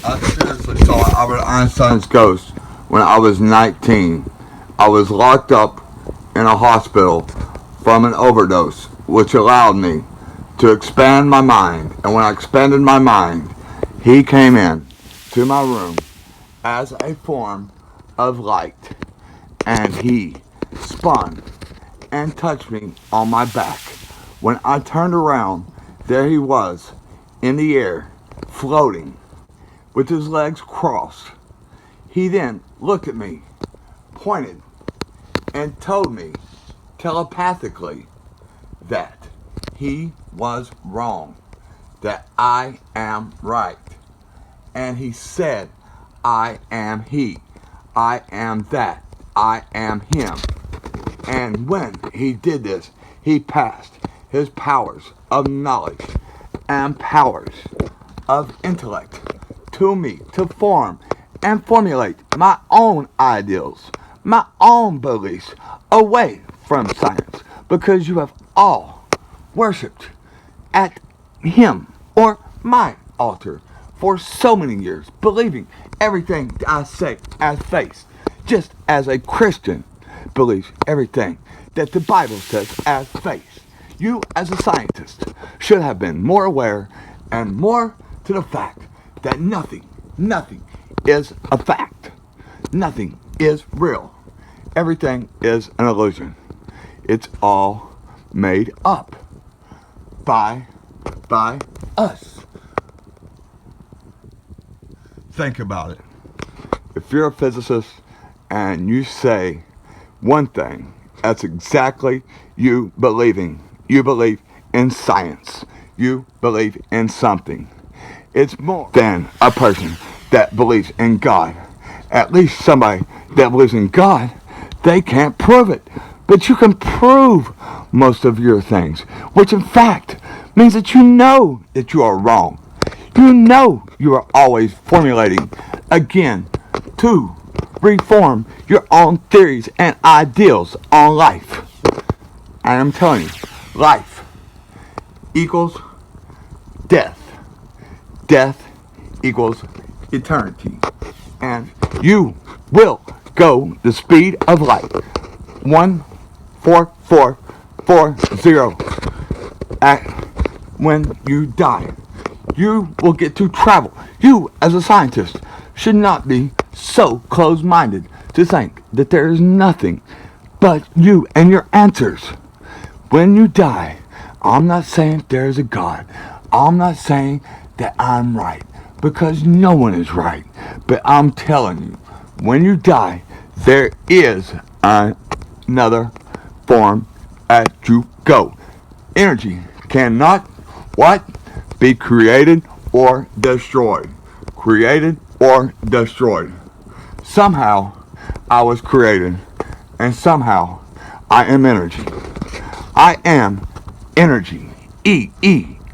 I seriously saw Albert Einstein's ghost when I was 19. I was locked up in a hospital from an overdose, which allowed me to expand my mind. And when I expanded my mind, he came in to my room as a form of light, and he spun and touched me on my back. When I turned around, there he was in the air, floating with his legs crossed. He then looked at me, pointed, and told me telepathically that he was wrong, that I am right. And he said, I am he, I am that, I am him. And when he did this, he passed his powers of knowledge and powers of intellect to me to form and formulate my own ideals, my own beliefs away from science, because you have all worshipped at him or my altar for so many years, believing everything I say as faith, just as a Christian believes everything that the Bible says as faith. You, as a scientist, should have been more aware and more to the fact that nothing is a fact. Nothing is real. Everything is an illusion. It's all made up by us. Think about it. If you're a physicist and you say one thing, that's exactly you believing. You believe in science. You believe in something. It's more than a person that believes in God. At least somebody that believes in God, they can't prove it. But you can prove most of your things, which in fact means that you know that you are wrong. You know you are always formulating again to reform your own theories and ideals on life. And I'm telling you, life equals death. Death equals eternity. And you will go the speed of light. 14440 at when you die. You will get to travel. You, as a scientist, should not be so close-minded to think that there is nothing but you and your answers. When you die, I'm not saying there is a God. I'm not saying that I'm right, because no one is right. But I'm telling you, when you die, there is another form that you go. Energy cannot what? Be created or destroyed. Created or destroyed. Somehow I was created, and somehow I am energy. I am energy.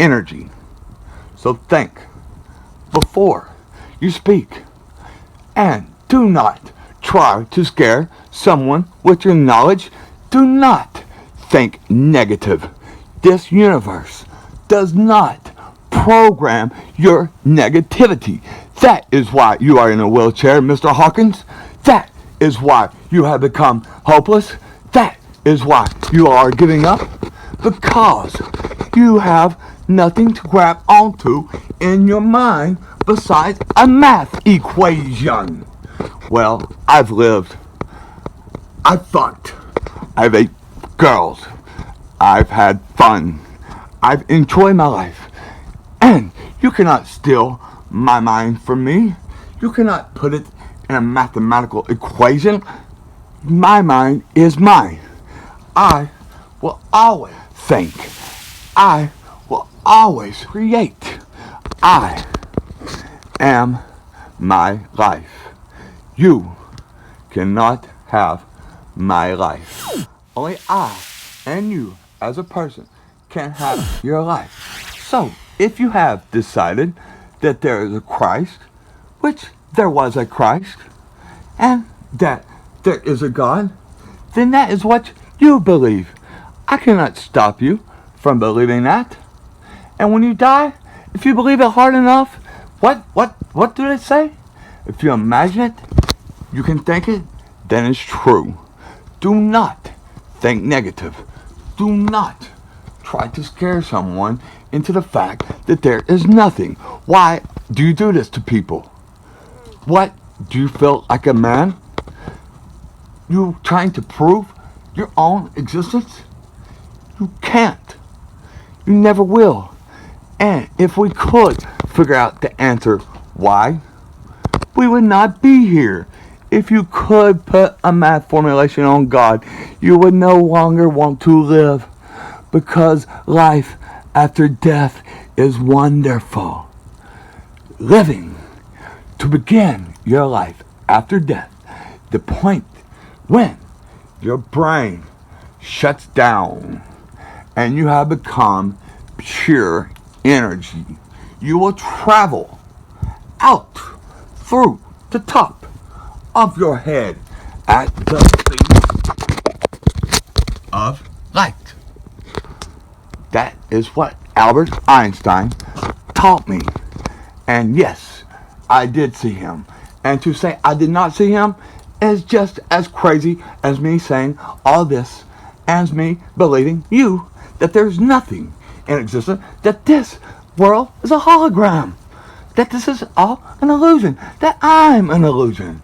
Energy. So think before you speak, and do not try to scare someone with your knowledge. Do not think negative. This universe does not program your negativity. That is why you are in a wheelchair, Mr. Hawkins. That is why you have become hopeless. That is why you are giving up. Because you have nothing to grab onto in your mind besides a math equation. Well, I've lived. I've fucked. I've ate girls. I've had fun. I've enjoyed my life. And you cannot steal my mind from me. You cannot put it in a mathematical equation. My mind is mine. I will always think. I will always create. I am my life. You cannot have my life. Only I and you as a person can have your life. So, if you have decided that there is a Christ, which there was a Christ, and that there is a God, then that is what you believe. I cannot stop you from believing that. And when you die, if you believe it hard enough, What do they say? If you imagine it, you can think it, then it's true. Do not think negative. Do not try to scare someone into the fact that there is nothing. Why do you do this to people? What? Do you feel like a man? You trying to prove your own existence? You can't. You never will. And if we could figure out the answer why, we would not be here. If you could put a math formulation on God, you would no longer want to live, because life after death is wonderful. Living to begin your life after death, the point when your brain shuts down and you have become pure energy. You will travel out through the top of your head at the speed of light. That is what Albert Einstein taught me. And yes, I did see him. And to say I did not see him is just as crazy as me saying all this, as me believing you that there's nothing in existence, that this world is a hologram, that this is all an illusion, that I'm an illusion.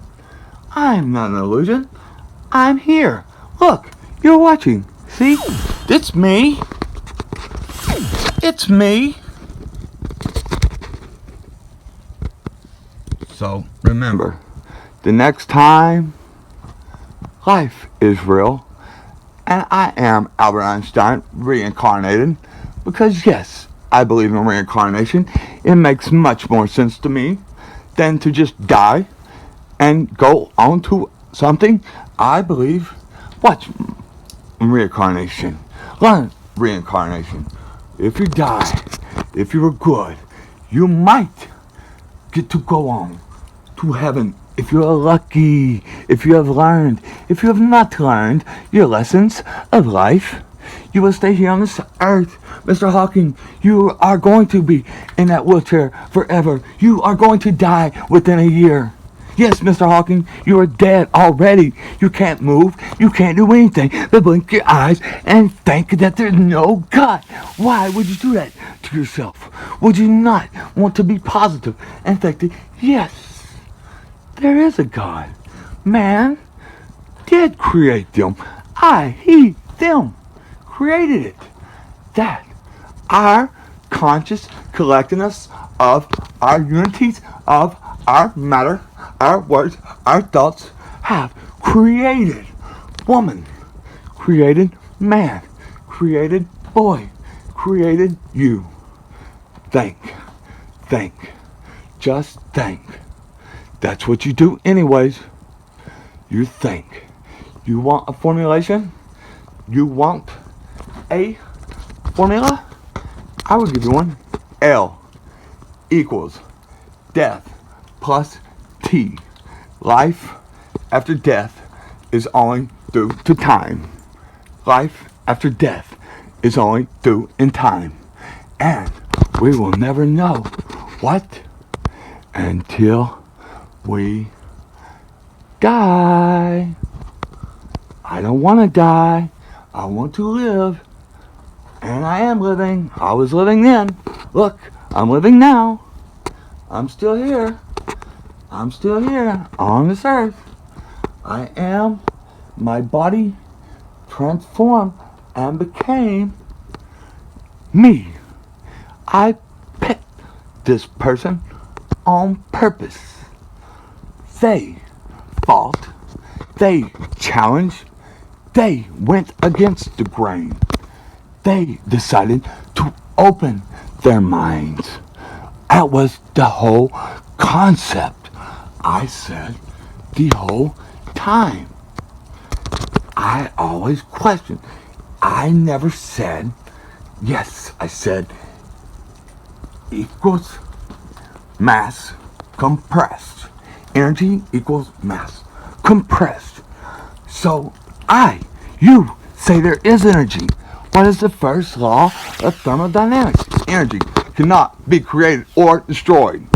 I'm not an illusion. I'm here. Look, you're watching. See? It's me. It's me. So remember, the next time life is real, and I am Albert Einstein reincarnated, because yes, I believe in reincarnation. It makes much more sense to me than to just die and go on to something. I believe, watch reincarnation, learn reincarnation. If you die, if you were good, you might get to go on to heaven. If you are lucky, if you have learned, if you have not learned your lessons of life, you will stay here on this earth. Mr. Hawking, you are going to be in that wheelchair forever. You are going to die within a year. Yes, Mr. Hawking, you are dead already. You can't move. You can't do anything but blink your eyes and think that there's no God. Why would you do that to yourself? Would you not want to be positive and think that, yes, there is a God. Man did create them. He, them, created it. That our conscious collectedness of our unities of our matter, our words, our thoughts have created woman, created man, created boy, created you. Think. Just think. That's what you do anyways. You think. You want a formulation? You want a formula? I will give you one. L equals death plus T. Life after death is only due to time. Life after death is only due in time. And we will never know what until we die. I don't want to die. I want to live. And I am living. I was living then. Look, I'm living now. I'm still here. I'm still here on this earth. I am. My body transformed and became me. I picked this person on purpose. They fought. They challenged. They went against the grain. They decided to open their minds. That was the whole concept. I said the whole time. I always questioned. I never said, yes, I said equals mass compressed. Energy equals mass compressed. So you say there is energy. What is the first law of thermodynamics? Energy cannot be created or destroyed.